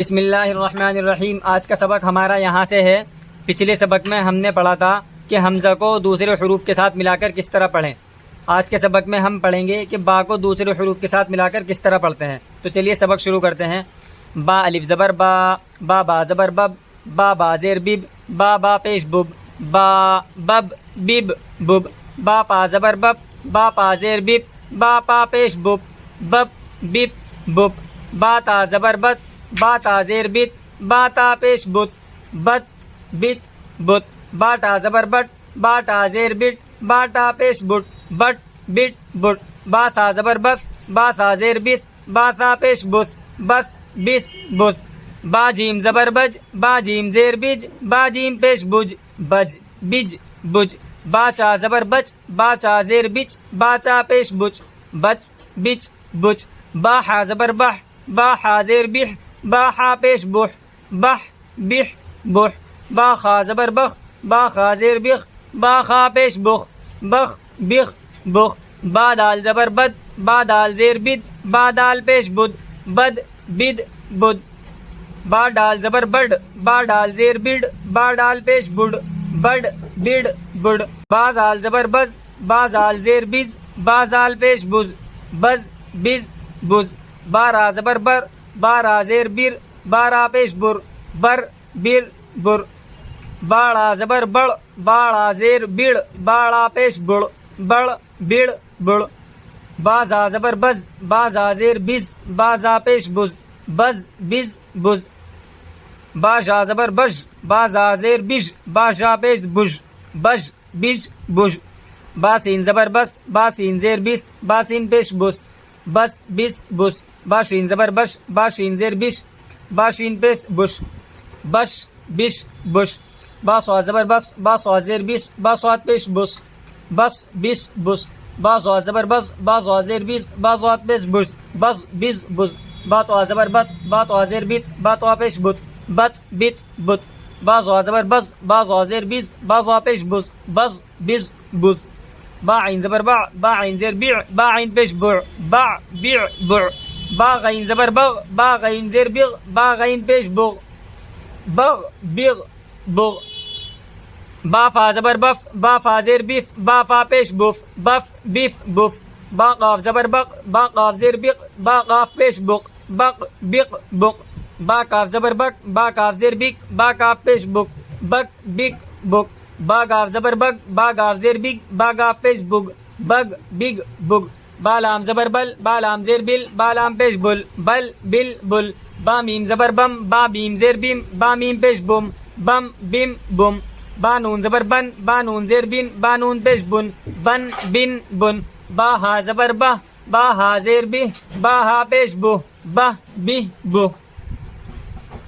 بسم اللہ الرحمن الرحیم۔ آج کا سبق ہمارا یہاں سے ہے۔ پچھلے سبق میں ہم نے پڑھا تھا کہ حمزہ کو دوسرے حروف کے ساتھ ملا کر کس طرح پڑھیں۔ آج کے سبق میں ہم پڑھیں گے کہ با کو دوسرے حروف کے ساتھ ملا کر کس طرح پڑھتے ہیں۔ تو چلیے سبق شروع کرتے ہیں۔ با الف زبر با، با با زبر بب، با با زیر بب، با با پیش بب، با بب بب بب، با پا زبر بب، با پا زیر بب، با پا پیش بب، بب بب بب، با تا زبر بت، با تا زیر بت، با تا پیش بت، بت بت بت، با تا زبر بٹ، با تا زیر بٹ، با تا پیش بٹ، بٹ بٹ بٹ، با سا زبر بس، با سا زیر بس، با سا پیش بس، بس بس بس، با جیم زبر بج، با جیم زیر بج، با جیم پیش بج، بج بج بج، با چا زبر بچ، با چا زیر بچ، با چا پیش بچ، بچ بچ بچ، با حا زبر بح، با حا زیر بح، با حا پیش بح، بح بح بح، با خا زبر بخ، با خا زیر بخ، با خا پیش بخ، بخ بخ بخ، با دال زبر بد، با دال زیر بد، با دال پیش بد، بد بد بد، با ڈال زبر بڈ، با ڈال زیر بڈ، با ڈال پیش بڈ، بڈ بڈ بڈ، با زال زبر بز، با زال زیر بز، با زال پیش بز، بز بز بز، با را زبر بر، با را زیر بر، با را پیش بر، بر بر بر، باڑا زبر بڑ، باڑا زیر بڑ، باڑا پیش بڑ، بڑ بڑ بڑ، با زا زبر بز، با زا زیر بز، با زا پیش بز، بز بز بز، با جا زبر بج، با زا زیر بج، با جا پیش بج، بج بج بج، با سین زبر بس، با سین زیر بس، با سین پیش بس، بس بس بس، با شین زبر بش، با شین زیر بش، با شین پیش بش، بش بش بش، با صاد زبر بس، با صاد زیر بس، با صاد پیش بس، بس بس بس، با صاد زبر بس، با صاد زیر بس، با صاد پیش بس، بس بس بس، با طا زبر بت، با طا زیر بت، با طا پیش بت، بت بت بت، با ظا زبر بز، با ظا زیر بز، با ظا پیش بز، بز بز بز، با عین زبر با، با عین زیر بیع، با عین پیش بع، بع بیع بع، با غین زبر بغ، با غین زیر بغ، با غین پیش بغ، بغ بغ بغ، با فا زبر بف، با فا زیر بف، با فا پیش بف، بف بف بف، با قاف زبر بق، با قاف زیر بق، با قاف پیش بق، بق بق بق، با کاف زبر بک، با کاف زیر بک، با کاف پیش بک، بک بک بک، با گاف زبر بگ، با گاف زیر بگ، با گاف پیش بگ، بگ بگ بگ، با لام زبر بل، با لام زیر بل، با لام پیش بل، بل بل بل، با میم زبر بم، با میم زیر بیم، با میم پیش بم، بم بیم بم، با نون زبر بن، با نون زیر بن، با نون پیش بن، بن بن بن، با ہا زبر بہ، با ہا زیر بہ، با ہا پیش بہ، بہ بہ بہ۔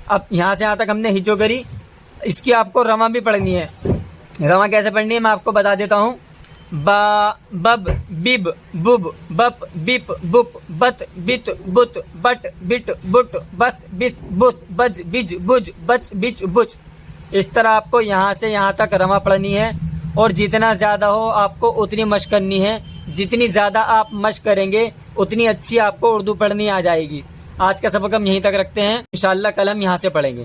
اب یہاں سے یہاں تک ہم نے ہجو کری، اس کی آپ کو رواں بھی پڑھنی ہے۔ رواں کیسے پڑھنی ہے میں آپ کو بتا دیتا ہوں۔ با بب بب بب بپ بپ بپ بت بت بت بٹ بٹ بٹ بس بس بس بج بج بج بچ بچ بچ۔ اس طرح آپ کو یہاں سے یہاں تک رواں پڑھنی ہے، اور جتنا زیادہ ہو آپ کو اتنی مشق کرنی ہے۔ جتنی زیادہ آپ مشق کریں گے اتنی اچھی آپ کو اردو پڑھنی آ جائے گی۔ آج کا سبق ہم یہیں تک رکھتے ہیں، انشاءاللہ کل ہم یہاں سے پڑھیں گے۔